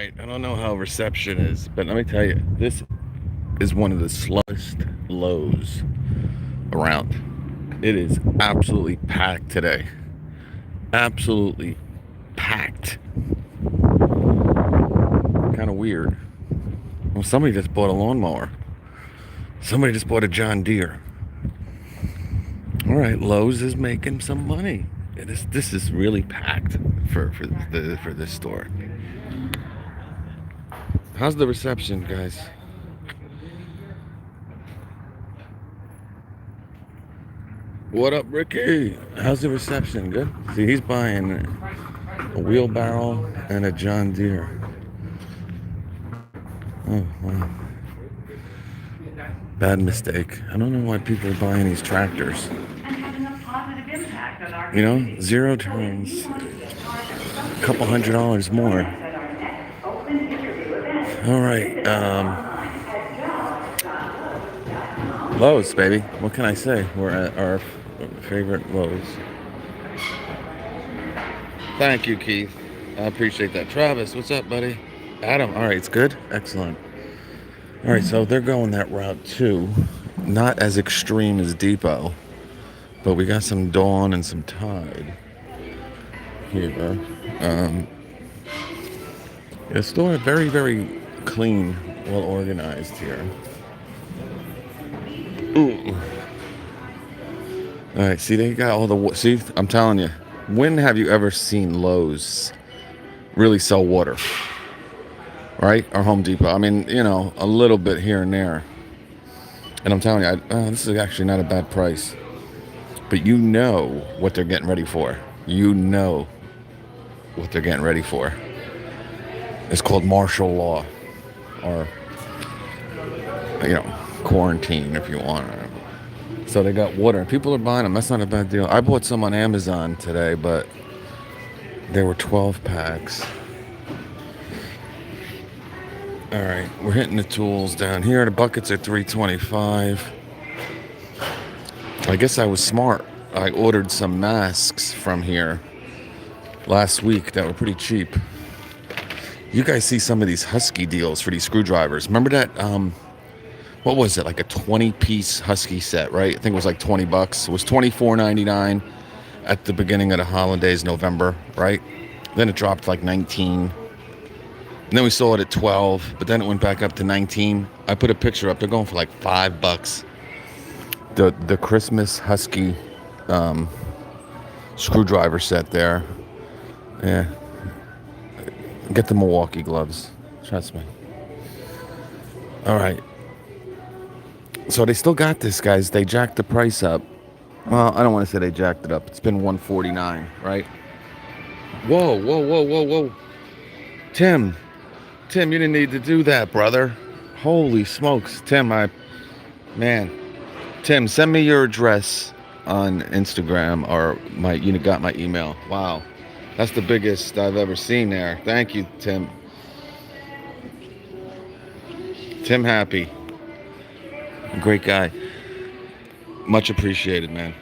right, I don't know how reception is, but let me tell you, this is one of the slowest lows around. It is absolutely packed today. Absolutely packed. Kind of weird. Well, somebody just bought a lawnmower. Somebody just bought a John Deere. All right, Lowe's is making some money. This is really packed for this store. How's the reception, guys? What up, Ricky? How's the reception? Good. See, he's buying a wheelbarrow and a John Deere. Oh, wow. Bad mistake. I don't know why people are buying these tractors. You know, zero turns, a couple $100 more. All right. Lowe's, baby. What can I say? We're at our favorite Lowe's. Thank you, Keith. I appreciate that. Travis, what's up, buddy? Adam, all right, it's good? Excellent. All right, so they're going that route too. Not as extreme as Depot, but we got some Dawn and some Tide here. The store very, very clean, well organized here. Ooh. All right, see, they got all the... See, I'm telling you, when have you ever seen Lowe's really sell water? Right? Or Home Depot. I mean, you know, a little bit here and there. And I'm telling you, this is actually not a bad price. But you know what they're getting ready for. You know what they're getting ready for. It's called martial law. Or, you know, quarantine if you want. So they got water. People are buying them. That's not a bad deal. I bought some on Amazon today, but they were 12 packs. All right, we're hitting the tools down here. The buckets are $3.25. I guess I was smart. I ordered some masks from here last week that were pretty cheap. You guys see some of these Husky deals for these screwdrivers. Remember that, what was it, like a 20-piece Husky set, right? I think it was like $20. It was $24.99 at the beginning of the holidays, November, right? Then it dropped like 19. And then we saw it at 12, but then it went back up to 19. I put a picture up. They're going for like $5. The Christmas Husky screwdriver set there. Yeah. Get the Milwaukee gloves. Trust me. All right. So they still got this, guys. They jacked the price up. Well, I don't want to say they jacked it up. It's been $149, right? Whoa, whoa, whoa, whoa, whoa. Tim, you didn't need to do that, brother. Holy smokes. Tim, Tim, send me your address on Instagram or you got my email. Wow. That's the biggest I've ever seen there. Thank you, Tim. Tim Happy. Great guy. Much appreciated, man.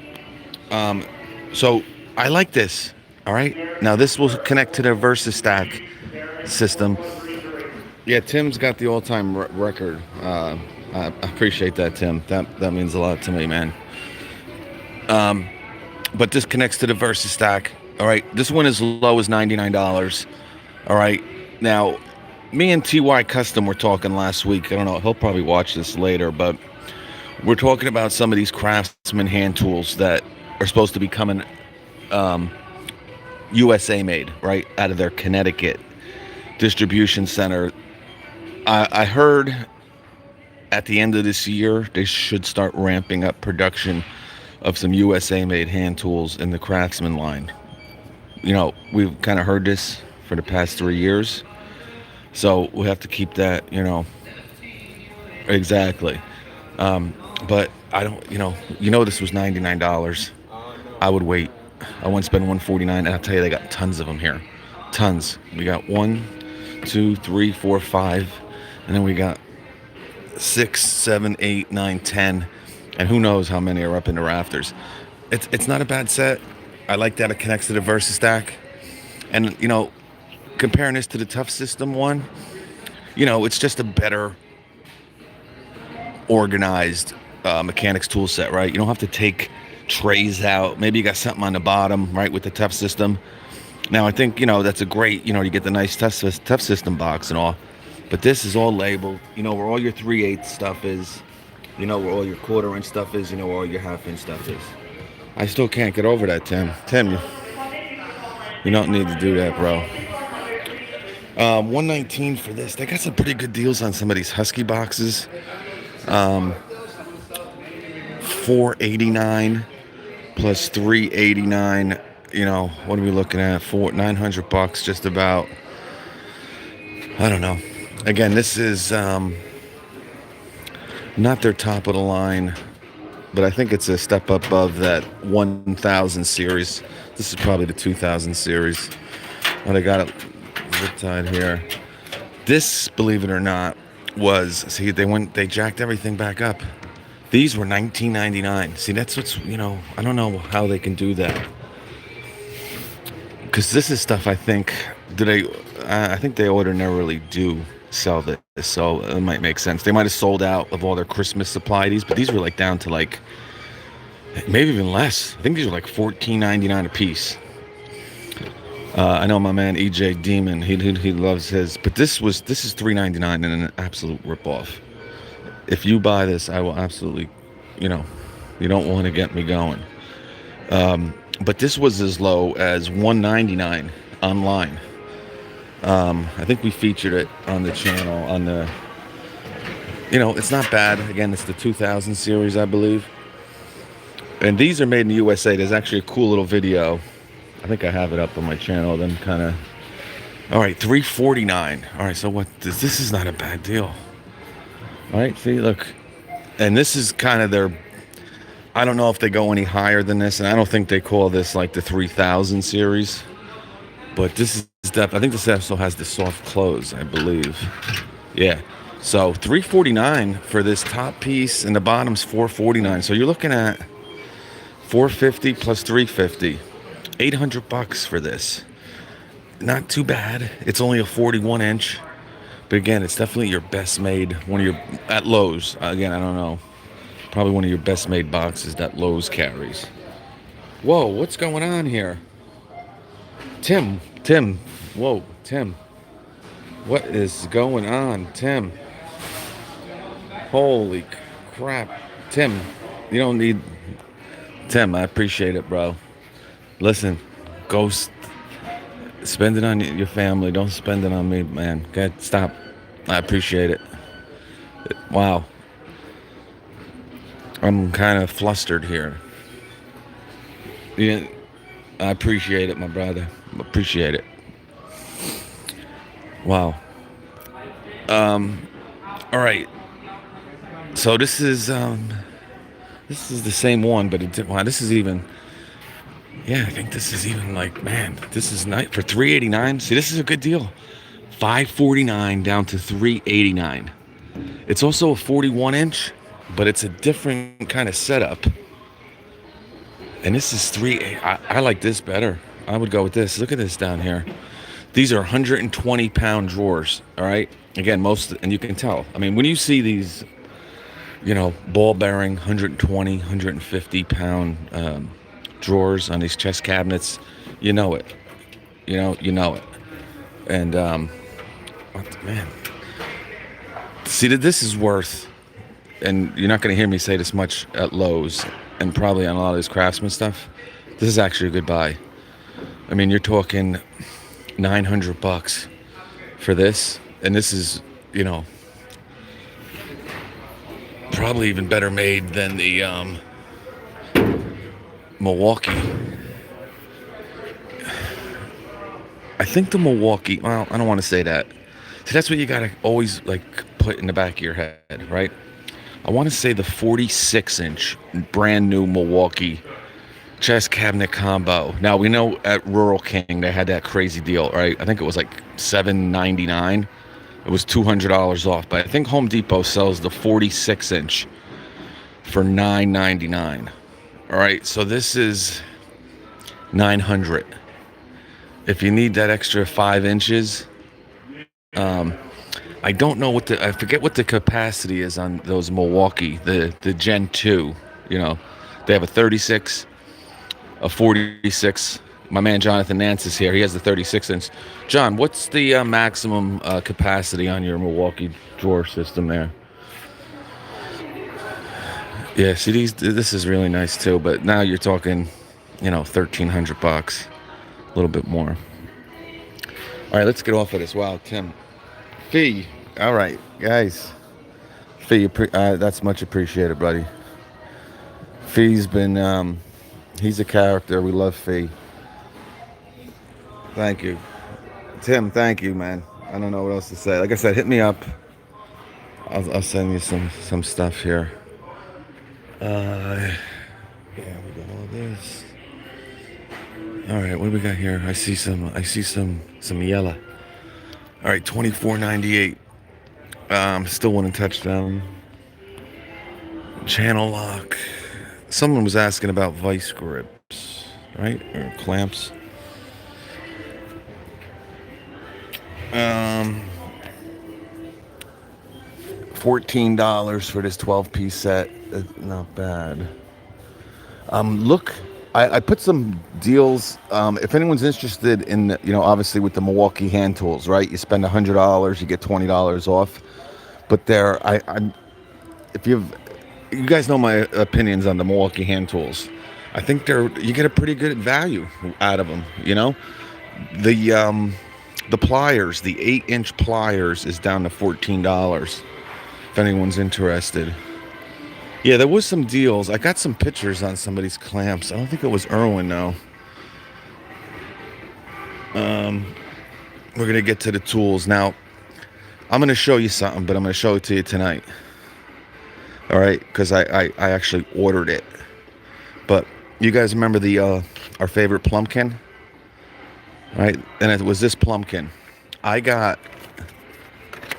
So I like this. All right. Now this will connect to their VersaStack system. Yeah, Tim's got the all-time record. I appreciate that, Tim. That means a lot to me, man. But this connects to the VersaStack. All right, this one is low as $99. All right, now me and TY Custom were talking last week. I don't know, he'll probably watch this later, but we're talking about some of these Craftsman hand tools that are supposed to be coming USA made, right, out of their Connecticut distribution center. I heard at the end of this year they should start ramping up production of some USA made hand tools in the Craftsman line. You know, we've kind of heard this for the past 3 years, so we have to keep that, you know, exactly. But I don't, this was $99. I would wait. I wouldn't spend $149, and I'll tell you, they got tons of them here. Tons. We got 1, 2, 3, 4, 5, and then we got 6, 7, 8, 9, 10, and who knows how many are up in the rafters. It's not a bad set. I like that it connects to the VersaStack. And, comparing this to the Tough System one, it's just a better organized mechanics tool set, right? You don't have to take trays out. Maybe you got something on the bottom, right, with the Tough System. Now, I think, that's a great, you get the nice Tough System box and all. But this is all labeled. You know where all your 3/8 stuff is. You know where all your 1/4 inch stuff is. You know where all your 1/2 inch stuff is. I still can't get over that, Tim. Tim, you don't need to do that, bro. 119 for this. They got some pretty good deals on some of these Husky boxes. 489 plus 389. What are we looking at? $900 just about. I don't know. Again, this is not their top of the line, but I think it's a step above that 1000 series. This is probably the 2000 series. Oh, they got it zip tied here. This, believe it or not, they jacked everything back up. These were $19.99. See, that's what's, I don't know how they can do that. Because this is stuff I think they ordinarily do sell this, so it might make sense. They might have sold out of all their Christmas supply but these were like down to like maybe even less. I think these were like $14.99 a piece. I know my man EJ Demon, he loves his, but this is $3.99 and an absolute ripoff. If you buy this, I will absolutely, you don't want to get me going. But this was as low as $199 online. I think we featured it on the channel it's not bad. Again, it's the 2000 series, I believe. And these are made in the USA. There's actually a cool little video. I think I have it up on my channel. Then kind of, all right, $349. All right, so this is not a bad deal. All right, see, look. And this is kind of their, I don't know if they go any higher than this, and I don't think they call this like the 3000 series. But this is I think this also has the soft close, I believe. Yeah. So $349 for this top piece, and the bottom's $449. So you're looking at $450 plus $350, $800 for this. Not too bad. It's only a 41 inch, but again, it's definitely your best made. At Lowe's. Again, I don't know. Probably one of your best made boxes that Lowe's carries. Whoa, what's going on here? Tim, whoa, Tim. What is going on, Tim? Holy crap. Tim, you don't need... Tim, I appreciate it, bro. Listen, go spend it on your family. Don't spend it on me, man. Okay, stop. I appreciate it. Wow. I'm kind of flustered here. Yeah, I appreciate it, my brother. Appreciate it. Wow. All right. So this is the same one, but this is even. Yeah, I think this is even like, man, this is nice for $389. See, this is a good deal. $549 down to $389. It's also a 41 inch, but it's a different kind of setup. And this is I like this better. I would go with this. Look at this down here. These are 120-pound drawers, all right? Again, and you can tell. I mean, when you see these, ball bearing 120, 150-pound drawers on these chest cabinets, you know it. You know it. And, man. See, that this is worth, and you're not going to hear me say this much at Lowe's, and probably on a lot of this Craftsman stuff, this is actually a good buy. I mean, you're talking $900 for this, and this is, probably even better made than the Milwaukee. I think the Milwaukee, well, I don't want to say that. See, that's what you got to always, put in the back of your head, right? I want to say the 46-inch brand new Milwaukee chest cabinet combo. Now, we know at Rural King they had that crazy deal, right? I think it was like $799. It was $200 off. But I think Home Depot sells the 46-inch for $999. All right, so this is $900. If you need that extra 5 inches, um, I don't know I forget what the capacity is on those Milwaukee, the Gen 2. You know, they have a 36, a 46. My man Jonathan Nance is here. He has the 36 inch. John, what's the maximum capacity on your Milwaukee drawer system there? Yeah, see this is really nice too, but now you're talking, 1,300 bucks, a little bit more. All right, let's get off of this. Wow, Tim. Fee. All right, guys. Fee, that's much appreciated, buddy. Fee's been, he's a character. We love Fee. Thank you. Tim, thank you, man. I don't know what else to say. Like I said, hit me up. I'll send you some stuff here. Yeah, we got all this. All right, what do we got here? I see some yellow. All right, 24.98. Still wouldn't touch them. Channel lock. Someone was asking about vice grips, right? Or clamps. $14 for this 12-piece set. Not bad. Look, I put some deals. If anyone's interested in, obviously with the Milwaukee hand tools, right? You spend $100, you get $20 off. But if you guys know my opinions on the Milwaukee hand tools, I think you get a pretty good value out of them. The pliers, the 8-inch pliers, is down to $14. If anyone's interested. Yeah, there was some deals. I got some pictures on somebody's clamps. I don't think it was Irwin, though. We're going to get to the tools. Now, I'm going to show you something, but I'm going to show it to you tonight. All right? Because I actually ordered it. But you guys remember our favorite plumpkin? Right? And it was this plumpkin.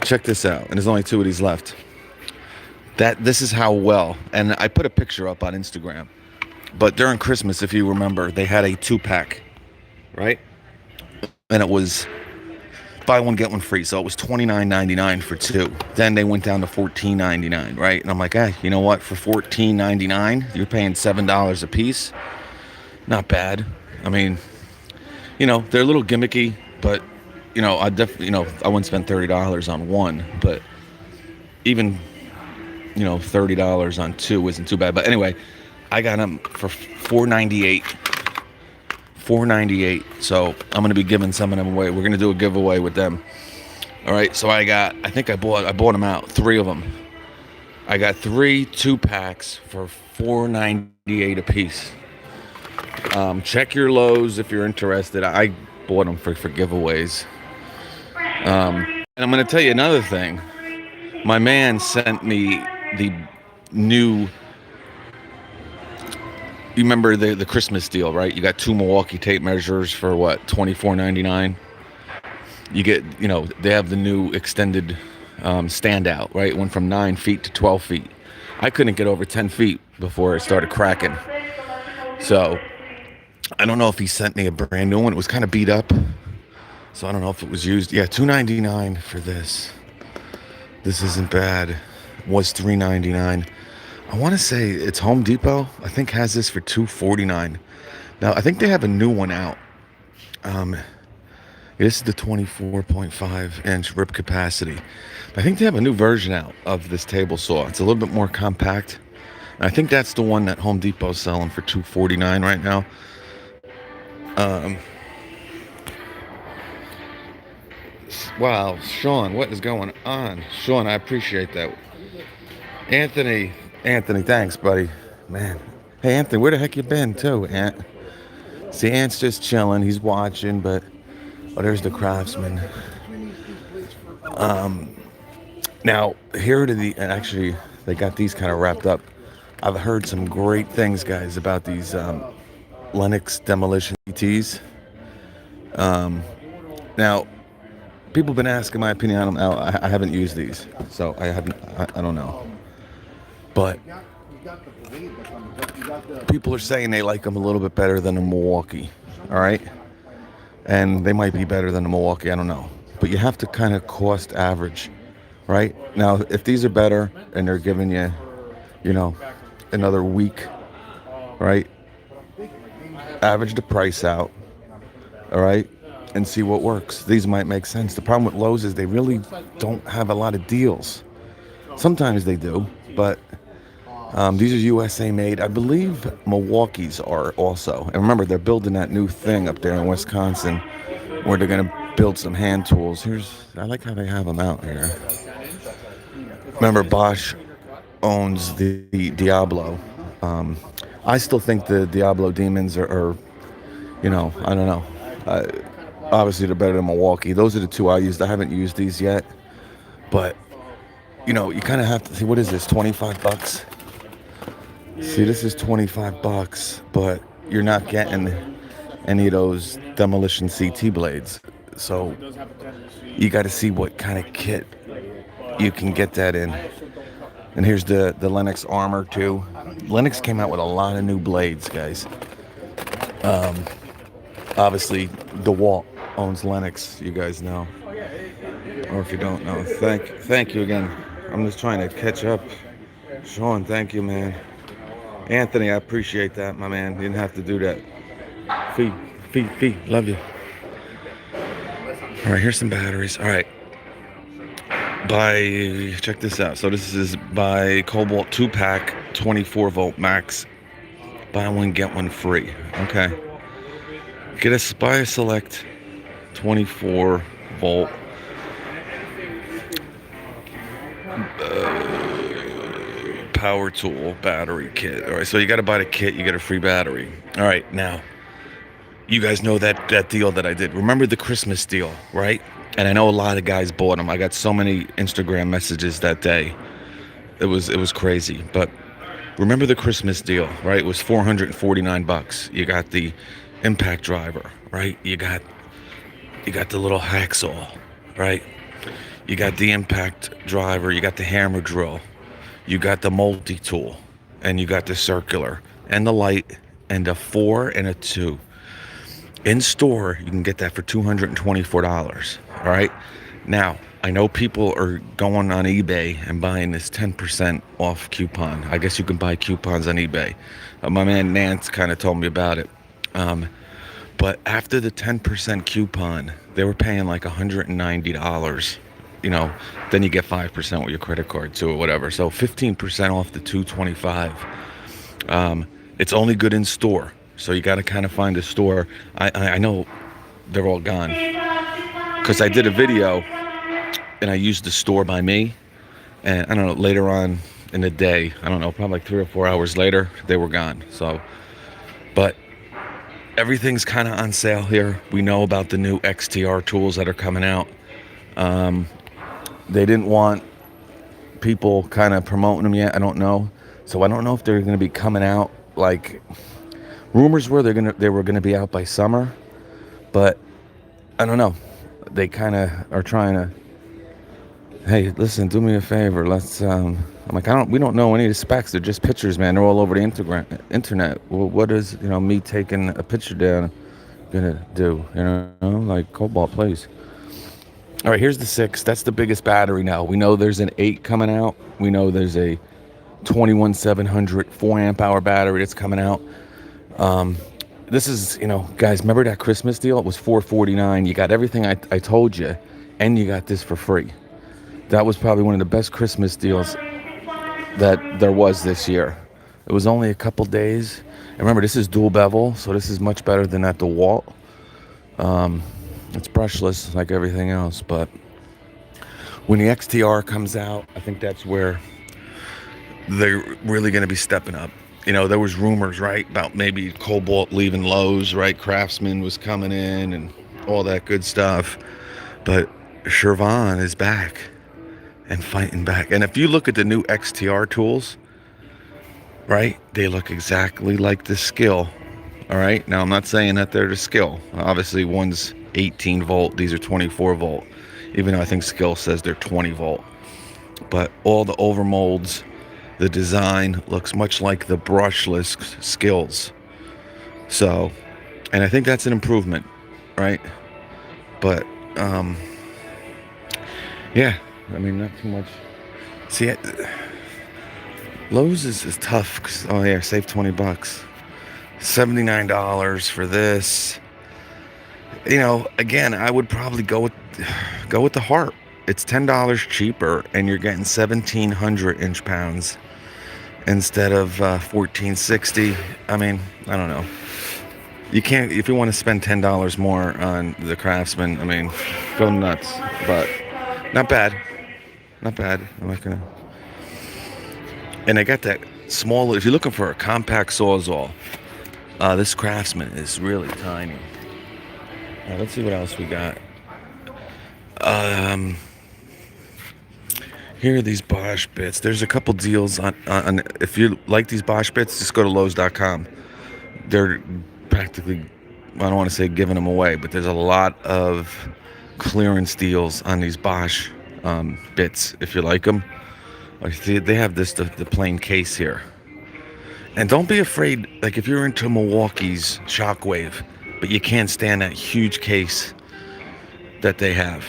Check this out. And there's only 2 of these left. This is how well, and I put a picture up on Instagram, but during Christmas, if you remember, they had a 2-pack, right? And it was buy one, get one free. So it was $29.99 for 2. Then they went down to $14.99, right? And I'm like, hey, you know what? For $14.99, you're paying $7 a piece. Not bad. I mean, they're a little gimmicky, but, I definitely, I wouldn't spend $30 on one, but even $30 on 2 isn't too bad. But anyway, I got them for $4.98. So I'm gonna be giving some of them away. We're gonna do a giveaway with them. All right. So I bought them out, 3 of them. I got 3 2-packs for $4.98 a piece. Check your Lowe's if you're interested. I bought them for giveaways. And I'm gonna tell you another thing. My man sent me the new, you remember the Christmas deal, right? You got 2 Milwaukee tape measures for what, $24.99. You get, they have the new extended standout, right? It went from 9 feet to 12 feet. I couldn't get over 10 feet before it started cracking. So I don't know if he sent me a brand new one. It was kind of beat up, so I don't know if it was used. Yeah, $2.99 for this. This isn't bad. Was $3.99. I want to say it's Home Depot. I think has this for $2.49. Now I think they have a new one out. This is the 24.5 inch rip capacity. I think they have a new version out of this table saw. It's a little bit more compact. And I think that's the one that Home Depot's selling for $2.49 right now. Wow, Sean, what is going on? Sean, I appreciate that. Anthony, thanks, buddy. Man. Hey, Anthony, where the heck you been, too, Ant? See, Ant's just chilling. He's watching, but... Oh, there's the Craftsman. Now, here to the... Actually, they got these kind of wrapped up. I've heard some great things, guys, about these Lennox demolition ETs. Now, people have been asking my opinion on them. Now, I haven't used these, so I don't know. But people are saying they like them a little bit better than a Milwaukee. All right. and they might be better than the Milwaukee. I don't know, but you have to kind of cost average, right? Now, if these are better and they're giving you, you know, another week, right? Average the price out, all right, and see what works. These might make sense. The problem with Lowe's is they really don't have a lot of deals. Sometimes they do, but these are USA made. I believe Milwaukee's are also. And remember, they're building that new thing up there in Wisconsin where they're going to build some hand tools. I like how they have them out here. Remember, Bosch owns the Diablo. I still think the Diablo Demons are I don't know. Uh, Obviously, they're better than Milwaukee. Those are the two I used. I haven't used these yet, but you kind of have to see, what is this? 25 bucks. See, this is 25 bucks, but you're not getting any of those demolition CT blades. So you got to see what kind of kit you can get that in. And here's the Lennox Armor too. Lennox came out with a lot of new blades, guys. Obviously, DeWalt owns Lennox, you guys know. Or if you don't know, thank you again. I'm just trying to catch up. Sean, thank you, man. Anthony, I appreciate that, my man. You didn't have to do that. Fee, love you. All right, here's some batteries. All right. Check this out. So this is by Cobalt 2-pack, 24 volt max. Buy one, get one free. Okay. Buy a select 24 volt power tool battery kit. All right, so you got to buy the kit, you get a free battery. All right, now you guys know that deal that I did. Remember the Christmas deal, right? And I know a lot of guys bought them. I got so many Instagram messages that day. It was crazy. But remember the Christmas deal, right? It was 449 bucks. You got the impact driver, right? You got the little hacksaw, right? You got the impact driver, you got the hammer drill, you got the multi-tool, and you got the circular, and the light, and a 4 and a 2. In store, you can get that for $224, all right? Now, I know people are going on eBay and buying this 10% off coupon. I guess you can buy coupons on eBay. My man Nance kind of told me about it. But after the 10% coupon, they were paying like $190. Then you get 5% with your credit card too, or whatever. So 15% off the $225. It's only good in store, so you got to kind of find a store. I know they're all gone because I did a video and I used the store by me, and I don't know, later on in the day, I don't know, probably like 3 or 4 hours later, they were gone. So, but everything's kind of on sale here. We know about the new XTR tools that are coming out. They didn't want people kind of promoting them yet. I don't know. So I don't know if they're going to be coming out. Like, rumors were they were going to be out by summer, but I don't know. They kind of are trying to, hey, listen, do me a favor. Let's I'm like, we don't know any of the specs. They're just pictures, man. They're all over the internet. Well, what is, me taking a picture down gonna do? Like Cobalt, please. All right, here's the 6. That's the biggest battery now. We know there's an 8 coming out. We know there's a 21700 4 amp hour battery that's coming out. This is, guys, remember that Christmas deal? It was $449. You got everything I told you, and you got this for free. That was probably one of the best Christmas deals that there was this year. It was only a couple days. And remember, this is dual bevel, so this is much better than that DeWalt. It's brushless like everything else, but when the XTR comes out, I think that's where they're really going to be stepping up. There was rumors, right, about maybe Cobalt leaving Lowe's, right? Craftsman was coming in and all that good stuff. But Shervan is back and fighting back. And if you look at the new XTR tools, right, they look exactly like the Skill. All right. Now, I'm not saying that they're the Skill. Obviously, one's 18 volt. These are 24 volt. Even though I think Skill says they're 20 volt. But all the overmolds, the design looks much like the brushless Skills. So, and I think that's an improvement, right? But yeah, I mean, not too much. See, Lowe's is tough. 'Cause, oh yeah, save $20. $79 for this. Again, I would probably go with the heart. It's $10 cheaper, and you're getting 1,700 inch pounds instead of 1460. I mean, I don't know. You can't if you want to spend $10 more on the Craftsman. I mean, go nuts. But not bad, not bad. I'm not gonna. And I got that small. If you're looking for a compact sawzall, this Craftsman is really tiny. Let's see what else we got. Um, Here are these Bosch bits. There's a couple deals on. If you like these Bosch bits, just go to Lowe's.com. They're practically, I don't want to say giving them away, but there's a lot of clearance deals on these Bosch bits. If you like them, they have the plain case here. And don't be afraid. Like if you're into Milwaukee's Shockwave, but you can't stand that huge case that they have,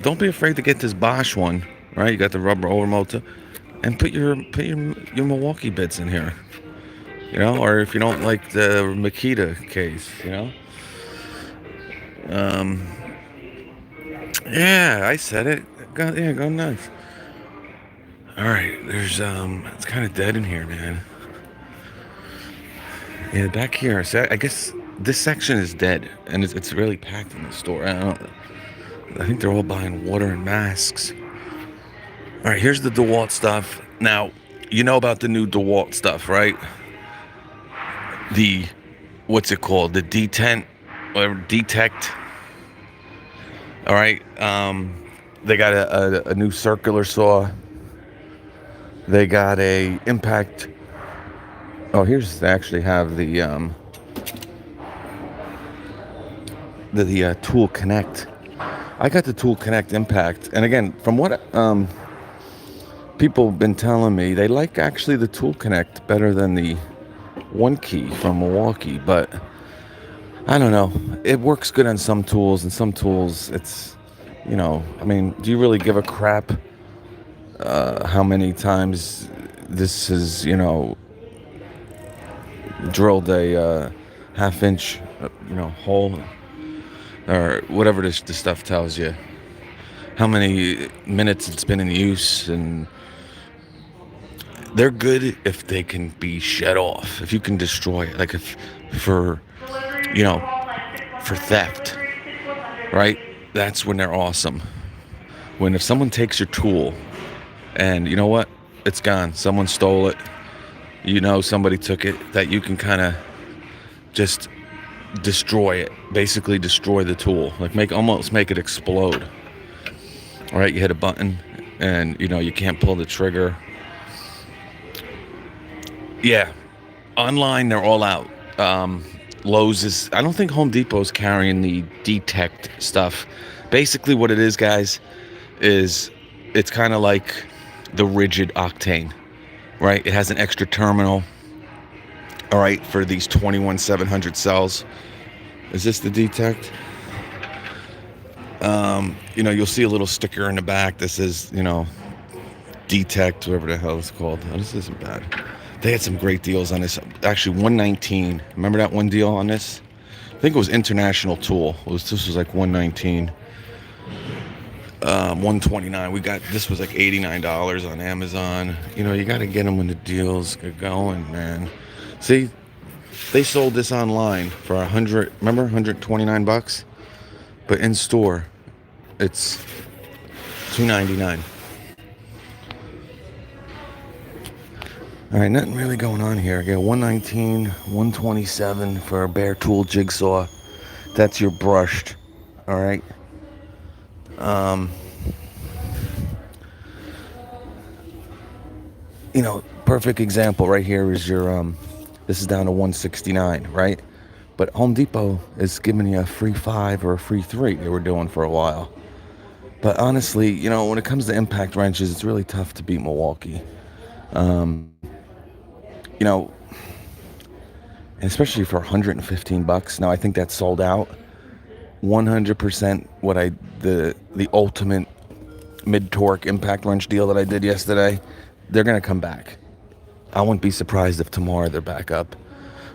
don't be afraid to get this Bosch one. Right, you got the rubber overmotor, and put your Milwaukee bits in here. Or if you don't like the Makita case, Yeah, I said it. Go nuts. All right, there's it's kind of dead in here, man. Yeah, back here. So I guess this section is dead, and it's really packed in the store. I think they're all buying water and masks. All right, here's the DeWalt stuff. Now, you know about the new DeWalt stuff, right? What's it called? The D10, whatever, Detect. All right. They got a new circular saw. They got a impact. Oh, they actually have the Tool Connect. I got the Tool Connect Impact, and again, from what people have been telling me, they like actually the Tool Connect better than the One Key from Milwaukee, but I don't know. It works good on some tools, and some tools it's, I mean, do you really give a crap how many times this is, drilled a half-inch, hole, or whatever the stuff tells you, how many minutes it's been in use, and they're good if they can be shed off, if you can destroy it, like for theft, right? That's when they're awesome. If someone takes your tool and you know what, it's gone, someone stole it, somebody took it, that you can kind of just destroy it, basically destroy the tool, like almost make it explode. All right, you hit a button and you can't pull the trigger. Yeah, online they're all out. Lowe's I don't think Home Depot's carrying the Detect stuff. Basically what it is, guys, is it's kind of like the rigid octane, right? It has an extra terminal, all right, for these 21700 cells. Is this the Detect? You'll see a little sticker in the back that says, Detect, whatever the hell it's called. Oh, this isn't bad. They had some great deals on this. Actually, $119. Remember that one deal on this? I think it was International Tool. This was like $119. $129. This was like $89 on Amazon. You got to get them when the deals get going, man. See, they sold this online for $129, but in store, it's $299. All right, nothing really going on here. I got $119, $127 for a bare tool jigsaw. That's your brushed. All right. Perfect example right here is your this is down to $169, right? But Home Depot is giving you a free 5 or a free 3. They were doing for a while. But honestly, when it comes to impact wrenches, it's really tough to beat Milwaukee. And especially for $115. Now I think that's sold out. 100% what the ultimate mid torque impact wrench deal that I did yesterday. They're gonna come back. I wouldn't be surprised if tomorrow they're back up.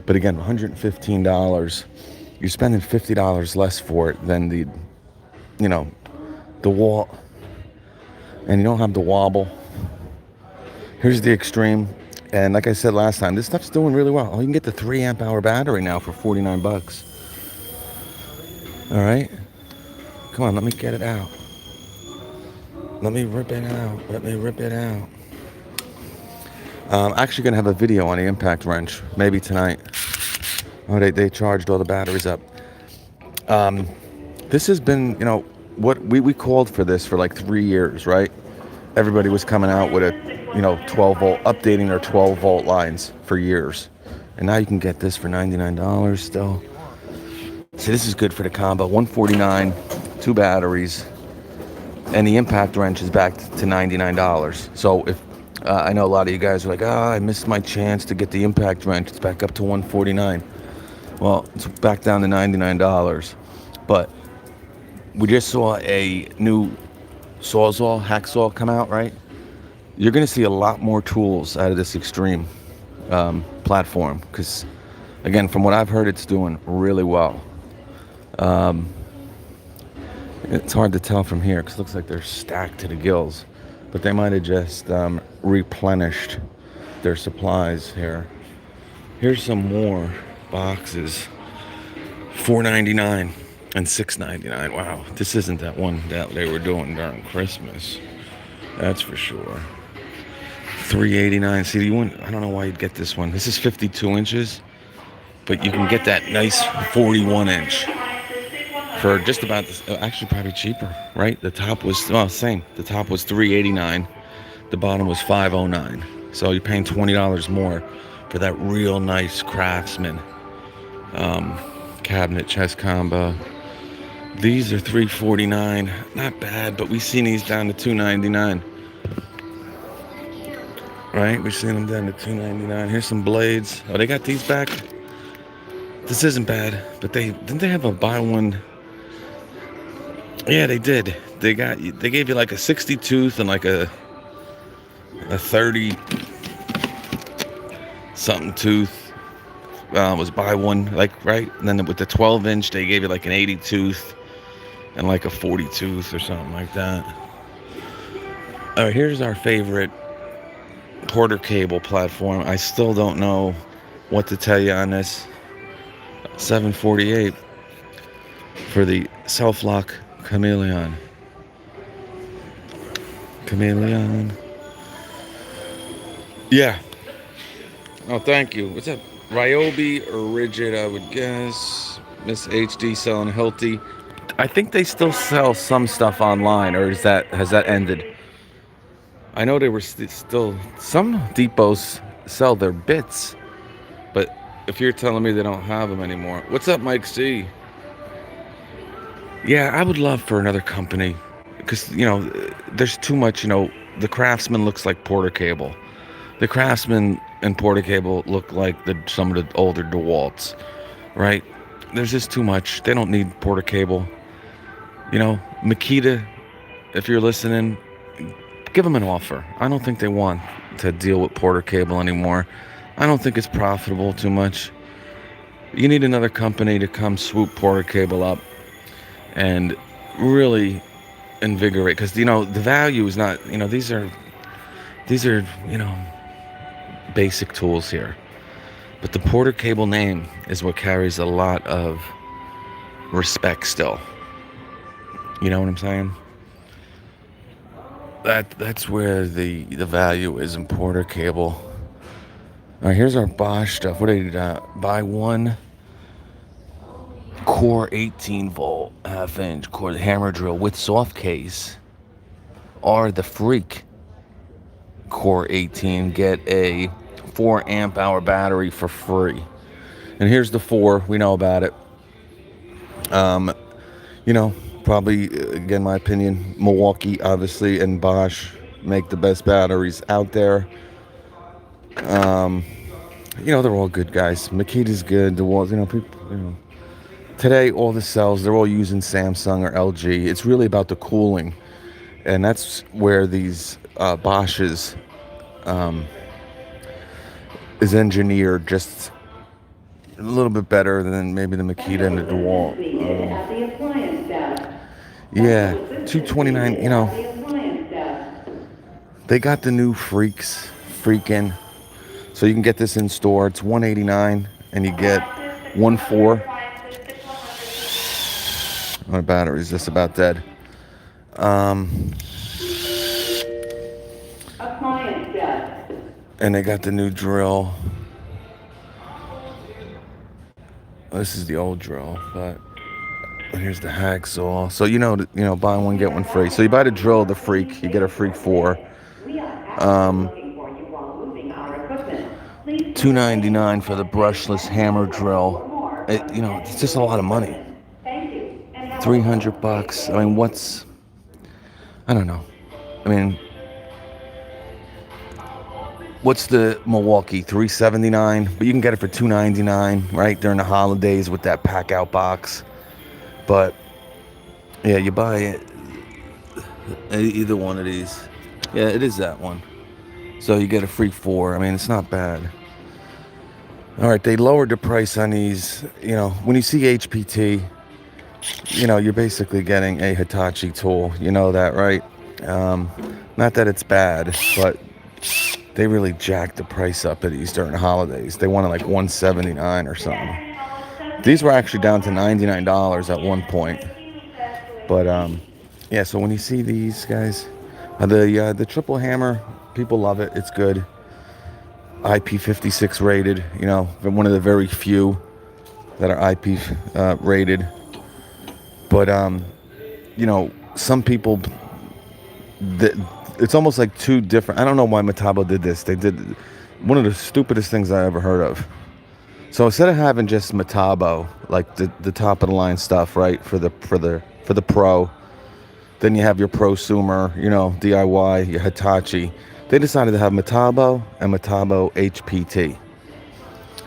But again, $115. You're spending $50 less for it than you know, the wall, and you don't have the wobble. Here's the extreme, and like I said last time, this stuff's doing really well. Oh, you can get the 3 amp hour battery now for 49 bucks. All right, come on, let me get it out. Let me rip it out. Let me rip it out. I'm actually gonna have a video on the impact wrench, maybe tonight. Oh, they charged all the batteries up. This has been, what we called for this for like 3 years, right? Everybody was coming out with a, 12 volt, updating their 12 volt lines for years. And now you can get this for $99 still. So this is good for the combo. $149, 2 batteries, and the impact wrench is back to $99. So if I know a lot of you guys are like, I missed my chance to get the impact wrench. It's back up to $149. Well, it's back down to $99. But we just saw a new Sawzall, hacksaw come out, right? You're going to see a lot more tools out of this Extreme platform because, again, from what I've heard, it's doing really well. It's hard to tell from here because it looks like they're stacked to the gills, but they might have just replenished their supplies here. Here's some more boxes. $4.99 and $6.99. Wow, this isn't that one that they were doing during Christmas. That's for sure. $3.89. See, I don't know why you'd get this one. This is 52 inches, but you can get that nice 41 inch for just about this. Actually, probably cheaper, right? The top was same. The top was $3.89. The bottom was $5.09. So you're paying $20 more for that real nice Craftsman cabinet chest combo. These are $3.49. Not bad, but we've seen these down to $2.99. Right? We've seen them down to $2.99. Here's some blades. Oh, they got these back. This isn't bad, but didn't they have a buy one? Yeah, they did. They gave you like a 60 tooth and like a 30 something tooth. Was buy one, like, right? And then with the 12 inch, they gave you like an 80 tooth and like a 40 tooth or something like that. All right, here's our favorite Porter cable platform. I still don't know what to tell you on this. $748 for the self-lock chameleon. Yeah. Oh, thank you. What's that? Ryobi or Rigid, I would guess. Miss HD selling healthy. I think they still sell some stuff online, or has that ended? I know they were still some depots sell their bits, but if you're telling me they don't have them anymore, what's up, Mike C? Yeah, I would love for another company because there's too much. The Craftsman looks like Porter cable. The Craftsman and Porter cable look like some of the older DeWalts, right? There's just too much. They don't need Porter cable. Makita, if you're listening, give them an offer. I don't think they want to deal with Porter cable anymore. I don't think it's profitable too much. You need another company to come swoop Porter cable up and really invigorate, because the value is not, these are basic tools here, but the Porter cable name is what carries a lot of respect still. You know what I'm saying? That's where the value is in Porter cable. All right, here's our Bosch stuff. What did you buy one Core 18 volt half-inch core hammer drill with soft case, or the Freak Core 18, get a 4 amp hour battery for free. And here's the 4. We know about it. Probably, again, my opinion, Milwaukee, obviously, and Bosch make the best batteries out there. They're all good guys. Makita's good. DeWalt, people, today all the cells, they're all using Samsung or LG. It's really about the cooling, and that's where these Bosch's is engineered just a little bit better than maybe the Makita and the DeWalt. Yeah, 229. They got the new freaking. So you can get this in store. It's 189, and you get 1.4. My battery's just about dead. And they got the new drill. This is the old drill, but here's the hacksaw. So buy one get one free. So you buy the drill, the freak, you get a freak 4. $2.99 for the brushless hammer drill. It's just a lot of money. $300. I mean, I don't know. I mean, what's the Milwaukee? $379, but you can get it for $2.99, right, during the holidays with that pack out box. But yeah, you buy it, either one of these. Yeah, it is that one. So you get a free 4. I mean, it's not bad. All right, they lowered the price on these. When you see HPT, you're basically getting a Hitachi tool. You know that, right? Not that it's bad, but they really jacked the price up at these during the holidays. They wanted like $179 or something. These were actually down to $99 at one point. But yeah, so when you see these guys, the triple hammer, people love it. It's good. IP56 rated. One of the very few that are IP rated. But some people, it's almost like two different. I don't know why Metabo did this. They did one of the stupidest things I ever heard of. So instead of having just Metabo, like the top of the line stuff, right, for the pro, then you have your prosumer, DIY, your Hitachi. They decided to have Metabo and Metabo HPT.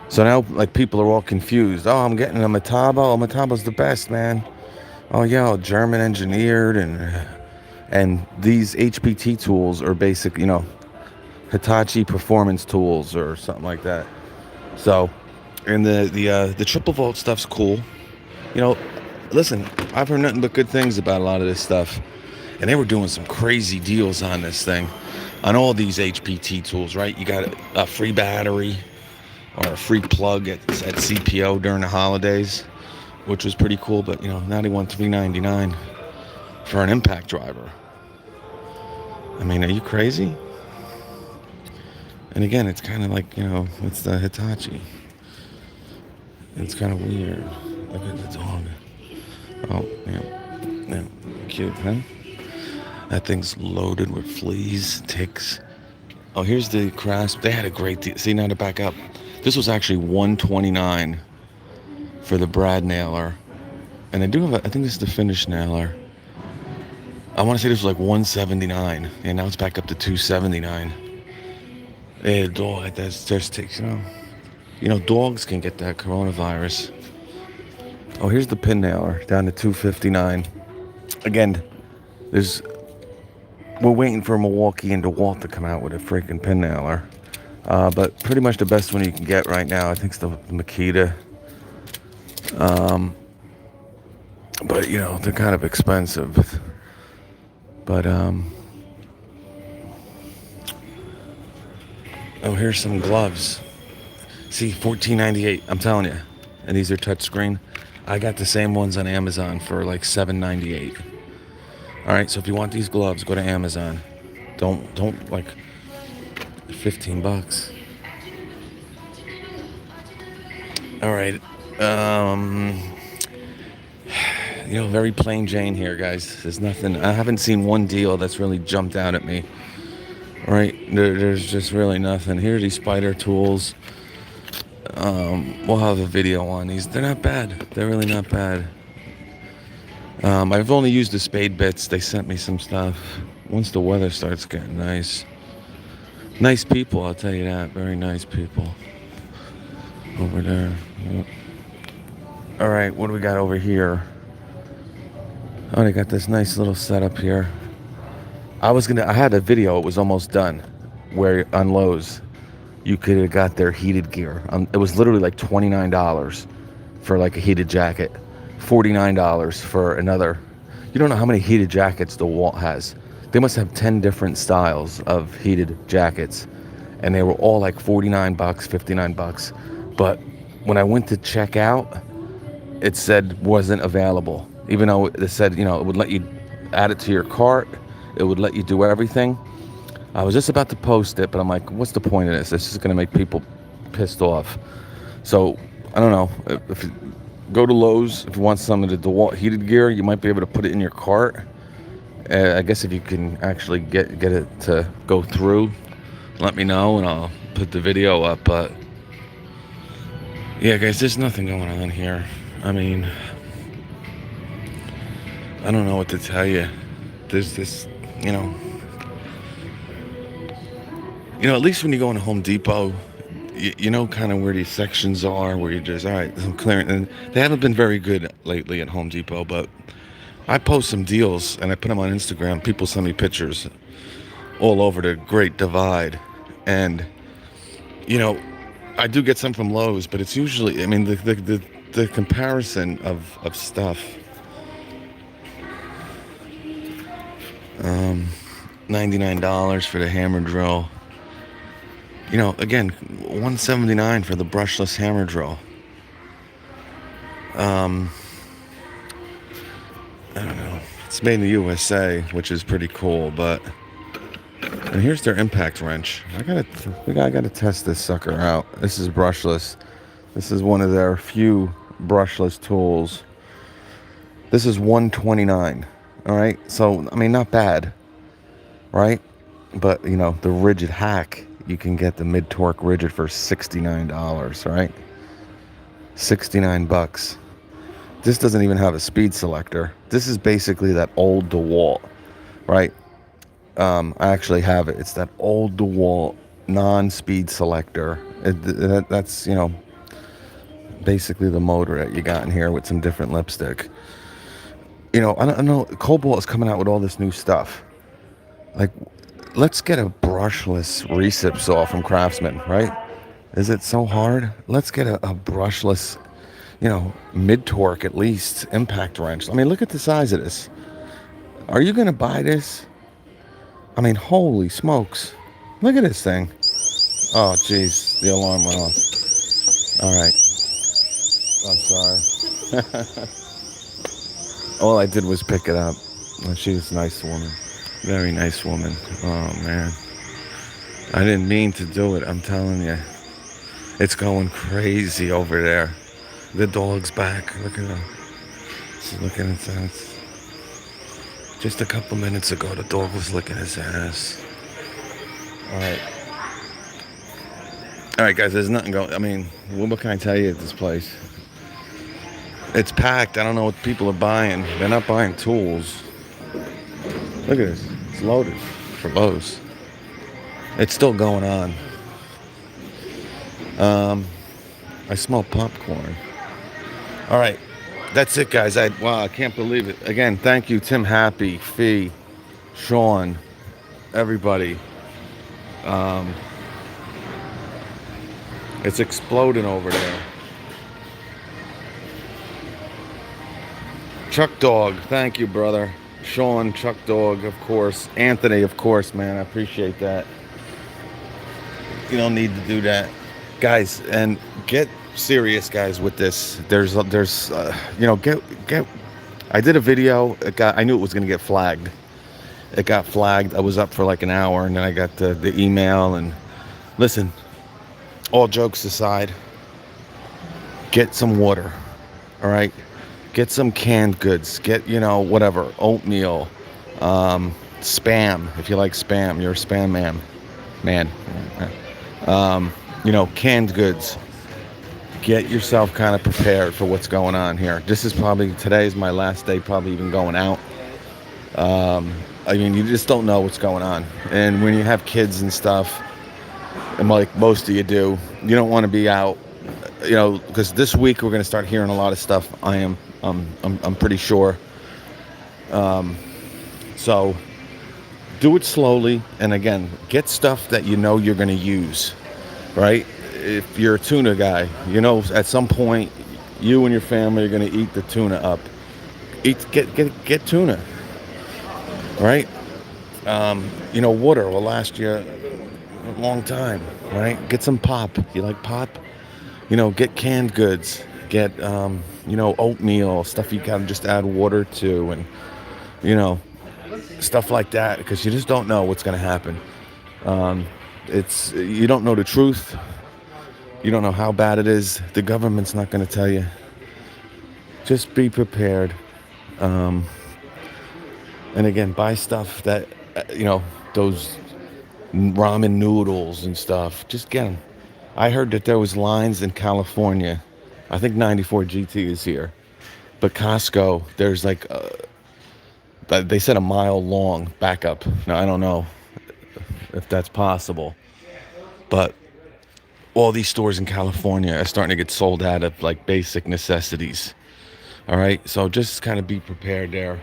So now, like, people are all confused. Oh, I'm getting a Metabo. Oh, Metabo's the best, man. Oh yeah, German engineered, and these HPT tools are basic, Hitachi performance tools or something like that. So, and the triple volt stuff's cool. Listen, I've heard nothing but good things about a lot of this stuff, and they were doing some crazy deals on this thing, on all these HPT tools, right? You got a free battery or a free plug at CPO during the holidays, which was pretty cool. But now they want $3.99 for an impact driver. I mean, are you crazy? And again, it's kind of like, it's the Hitachi. It's kind of weird. Look at the dog. Oh, yeah, cute, huh? That thing's loaded with fleas, ticks. Oh, here's the Crasp. They had a great deal. See, now to back up, this was actually $129 for the Brad nailer, and I think this is the finish nailer. I want to say this was like $179, and now it's back up to $279. Yeah, dog, there's ticks. Dogs can get that coronavirus. Oh, here's the pin nailer down to $259. Again, we're waiting for Milwaukee and DeWalt to come out with a freaking pin nailer. But pretty much the best one you can get right now, I think, is the Makita. But they're kind of expensive. But oh, here's some gloves. See, $14.98. I'm telling you, and these are touchscreen. I got the same ones on Amazon for like $7.98. All right, so if you want these gloves, go to Amazon. Don't like $15. All right. Very plain Jane here, guys. There's nothing. I haven't seen one deal that's really jumped out at me. All right, there's just really nothing. Here are these spider tools. We'll have a video on these. They're not bad. They're really not bad. I've only used the spade bits. They sent me some stuff. Once the weather starts getting nice. Nice people, I'll tell you that. Very nice people. Over there. Yep. All right, what do we got over here? Oh, they got this nice little setup here. I had a video, it was almost done, where on Lowe's, you could have got their heated gear. It was literally like $29 for like a heated jacket, $49 for another. You don't know how many heated jackets DeWalt has. They must have 10 different styles of heated jackets, and they were all like 49 bucks, 59 bucks. But when I went to check out, it said wasn't available. Even though it said, it would let you add it to your cart, it would let you do everything. I was just about to post it, but I'm like, what's the point of this? This is going to make people pissed off. So, I don't know. If you go to Lowe's, if you want some of the DeWalt heated gear, you might be able to put it in your cart. I guess if you can actually get it to go through, let me know and I'll put the video up. But, yeah, guys, there's nothing going on here. I mean, I don't know what to tell you. There's this, at least when you go into Home Depot, you know kind of where these sections are, where you're just, all right, some clearance. And they haven't been very good lately at Home Depot, but I post some deals and I put them on Instagram. People send me pictures all over the Great Divide. And, I do get some from Lowe's, but it's usually, I mean, the comparison of stuff. $99 for the hammer drill. Again, $179 for the brushless hammer drill. I don't know. It's made in the USA, which is pretty cool, and here's their impact wrench. I gotta test this sucker out. This is brushless. This is one of their few brushless tools. This is $129. All right, so I mean, not bad, right? But the rigid hack, you can get the mid-torque rigid for $69, right? 69 bucks. This doesn't even have a speed selector. This is basically that old DeWalt, right? I actually have it. It's that old DeWalt non-speed selector. That's basically the motor that you got in here with some different lipstick. I don't know. Cobalt is coming out with all this new stuff. Like, let's get a brushless recip saw from Craftsman, right? Is it so hard? Let's get a brushless, mid-torque at least impact wrench. I mean, look at the size of this. Are you going to buy this? I mean, holy smokes. Look at this thing. Oh, jeez. The alarm went off. All right. I'm sorry. All I did was pick it up. She's a nice woman. Very nice woman. Oh, man. I didn't mean to do it. I'm telling you. It's going crazy over there. The dog's back. Look at her. She's looking at his ass. Just a couple minutes ago, the dog was licking his ass. All right. All right, guys. There's nothing going. I mean, what can I tell you at this place? It's packed. I don't know what people are buying. They're not buying tools. Look at this. It's loaded for Lowe's. It's still going on. I smell popcorn. All right. That's it, guys. Wow, I can't believe it. Again, thank you, Tim Happy, Fee, Sean, everybody. It's exploding over there. Chuck Dog, thank you, brother. Sean, Chuck Dog, of course. Anthony, of course, man. I appreciate that. You don't need to do that. Guys, and get serious, guys, with this. There's get I did a video. I knew it was going to get flagged. It got flagged. I was up for like an hour, and then I got the email. And listen, all jokes aside, get some water, all right? Get some canned goods. Get, whatever, oatmeal, Spam. If you like Spam, you're a Spam man. Canned goods. Get yourself kind of prepared for what's going on here. Today's my last day probably even going out. You just don't know what's going on. And when you have kids and stuff, and like most of you do, you don't want to be out because this week we're going to start hearing a lot of stuff. I'm pretty sure. So do it slowly, and again, get stuff that you know you're going to use, right? If you're a tuna guy, at some point you and your family are going to eat the tuna up. Get tuna, right? Water will last you a long time, right? Get some pop. You like pop? Get canned goods. Get oatmeal, stuff you can just add water to, and you know stuff like that, because you just don't know what's going to happen. You don't know the truth. You don't know how bad it is. The government's not going to tell you. Just be prepared. And again, buy stuff that those ramen noodles and stuff. Just get them. I heard that there was lines in California. I think 94 GT is here, but Costco, there's like they said a mile long backup. Now I don't know if that's possible, but all these stores in California are starting to get sold out of like basic necessities. All right, so just kind of be prepared there.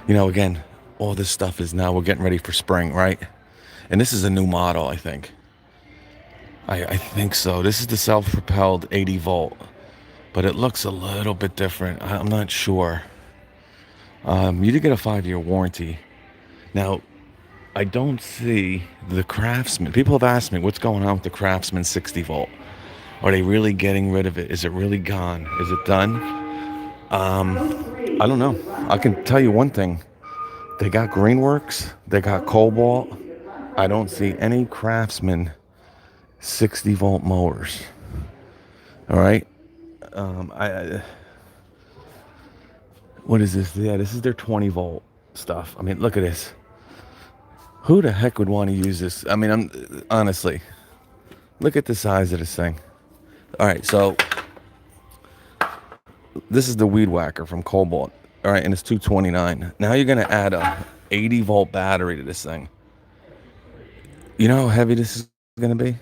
Again, all this stuff is now we're getting ready for spring, right? And this is a new model, I think. I think so. This is the self-propelled 80 volt, but it looks a little bit different. I'm not sure. You did get a 5-year warranty. Now, I don't see the Craftsman. People have asked me, what's going on with the Craftsman 60 volt? Are they really getting rid of it? Is it really gone? Is it done? I don't know. I can tell you one thing. They got Greenworks. They got Cobalt. I don't see any Craftsman 60 volt mowers. All right. What is this? Yeah, this is their 20 volt stuff. I mean, look at this. Who the heck would want to use this? I mean, honestly, look at the size of this thing. All right, so this is the Weed Whacker from Cobalt. All right, and it's $229. Now you're gonna add a 80 volt battery to this thing. You know how heavy this is gonna be?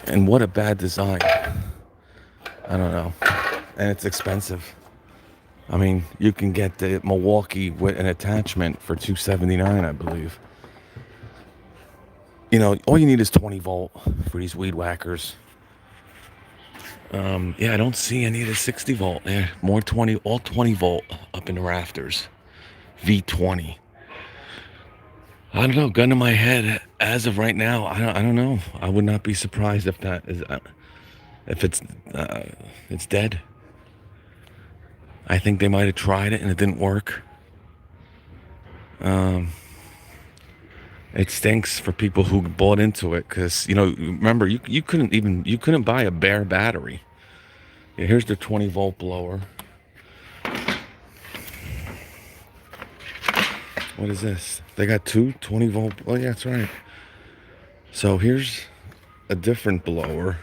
And what a bad design. I don't know. And it's expensive. I mean, you can get the Milwaukee with an attachment for $279, I believe. All you need is 20 volt for these Weed Whackers. I don't see any of the 60 volt. Yeah, more 20, all 20 volt up in the rafters. V20. I don't know. Gun to my head, as of right now, I don't know. I would not be surprised if that is, if it's dead. I think they might have tried it and it didn't work. It stinks for people who bought into it, because remember, you couldn't buy a bare battery. Yeah, here's the 20 volt blower. What is this? They got two 20 volt. Oh yeah, that's right. So here's a different blower.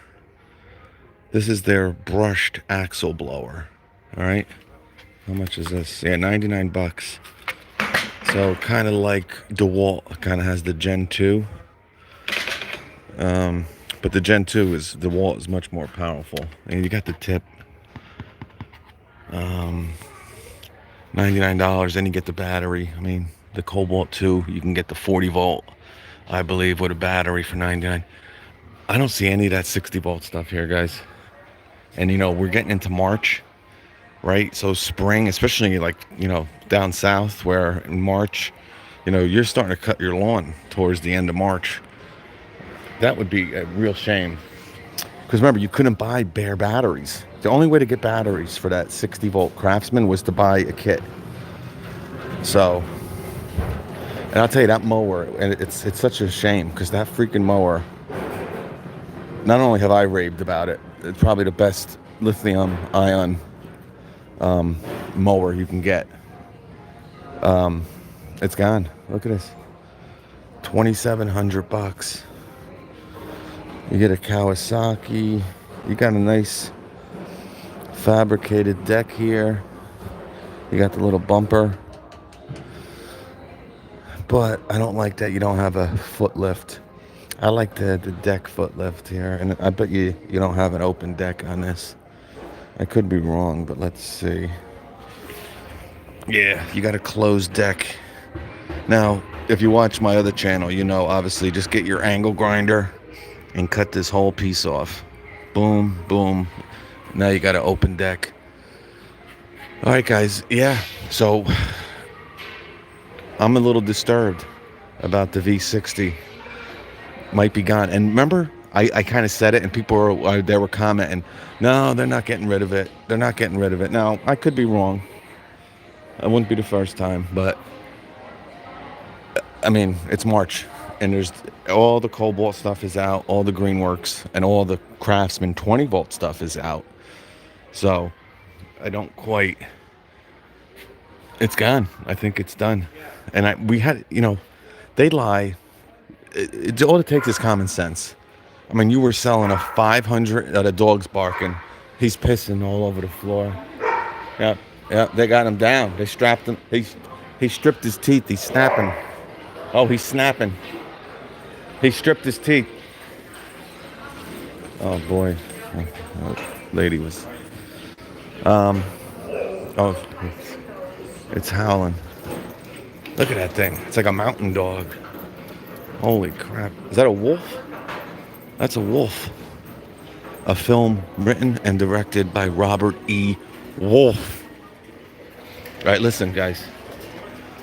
This is their brushed axle blower. All right. How much is this? Yeah, 99 bucks. So kind of like DeWalt kind of has the Gen 2. But the Gen 2 DeWalt is much more powerful. And you got the tip. $99, then you get the battery. I mean, the Cobalt 2, you can get the 40 volt, I believe, with a battery for $99. I don't see any of that 60 volt stuff here, guys. And we're getting into March, right? So spring, especially like, down south, where in March, you're starting to cut your lawn towards the end of March. That would be a real shame. Because remember, you couldn't buy bare batteries. The only way to get batteries for that 60 volt Craftsman was to buy a kit. So, and I'll tell you, that mower, and it's such a shame, because that freaking mower, not only have I raved about it, it's probably the best lithium ion mower you can get. It's gone. Look at this. $2,700. You get a Kawasaki. You got a nice fabricated deck here. You got the little bumper. But I don't like that you don't have a foot lift. I like the deck foot lift here, and I bet you don't have an open deck on this. I could be wrong, but let's see. Yeah, you got a closed deck. Now, if you watch my other channel, you know, obviously, just get your angle grinder and cut this whole piece off. Boom, boom. Now you got an open deck. All right, guys. Yeah, so I'm a little disturbed about the V60. Might be gone. And remember, I kind of said it, and people were they were commenting, no, they're not getting rid of it. They're not getting rid of it. Now, I could be wrong. It wouldn't be the first time, but I mean, it's March, and there's all the Cobalt stuff is out, all the Greenworks, and all the Craftsman 20-volt stuff is out. So I don't quite. It's gone. I think it's done. And we had, they lie. All it takes is common sense. I mean, you were selling a 500. The dog's barking. He's pissing all over the floor. Yeah, yeah. They got him down. They strapped him. He stripped his teeth. He's snapping. Oh, he's snapping. He stripped his teeth. Oh boy, lady was. Oh, it's howling. Look at that thing. It's like a mountain dog. Holy crap! Is that a wolf? That's a wolf. A film written and directed by Robert E. Wolf. All right, listen, guys.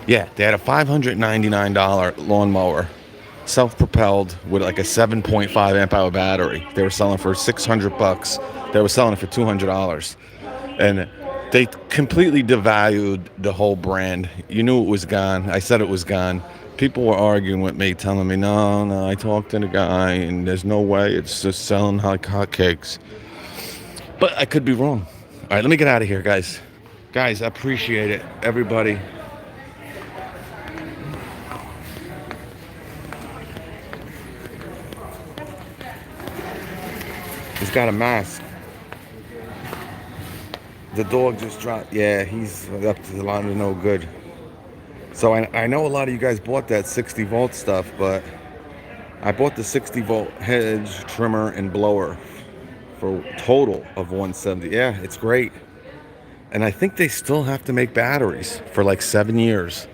Yeah, they had a $599 lawnmower, self-propelled with like a 7.5 amp hour battery. They were selling for $600. They were selling it for $200, and they completely devalued the whole brand. You knew it was gone. I said it was gone. People were arguing with me, telling me, no, I talked to the guy, and there's no way it's just selling like hotcakes. But I could be wrong. All right, let me get out of here, guys. Guys, I appreciate it. Everybody. He's got a mask. The dog just dropped. Yeah, he's up to the line of no good. So I know a lot of you guys bought that 60 volt stuff, but I bought the 60 volt hedge, trimmer, and blower for a total of 170. Yeah, it's great. And I think they still have to make batteries for like 7 years.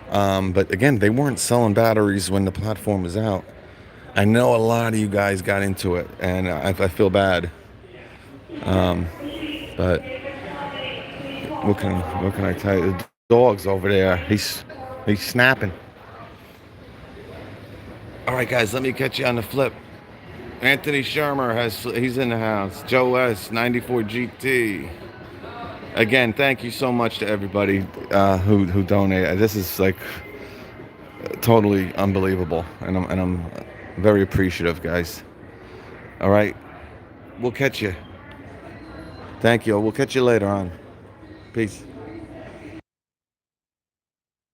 But again, they weren't selling batteries when the platform was out. I know a lot of you guys got into it, and I feel bad. But what can I tell you? The dog's over there. He's snapping. All right, guys, let me catch you on the flip. Anthony Shermer he's in the house. Joe S 94 GT. Again, thank you so much to everybody who donated. This is like totally unbelievable, and I'm very appreciative, guys. All right, we'll catch you. Thank you. We'll catch you later on. Peace.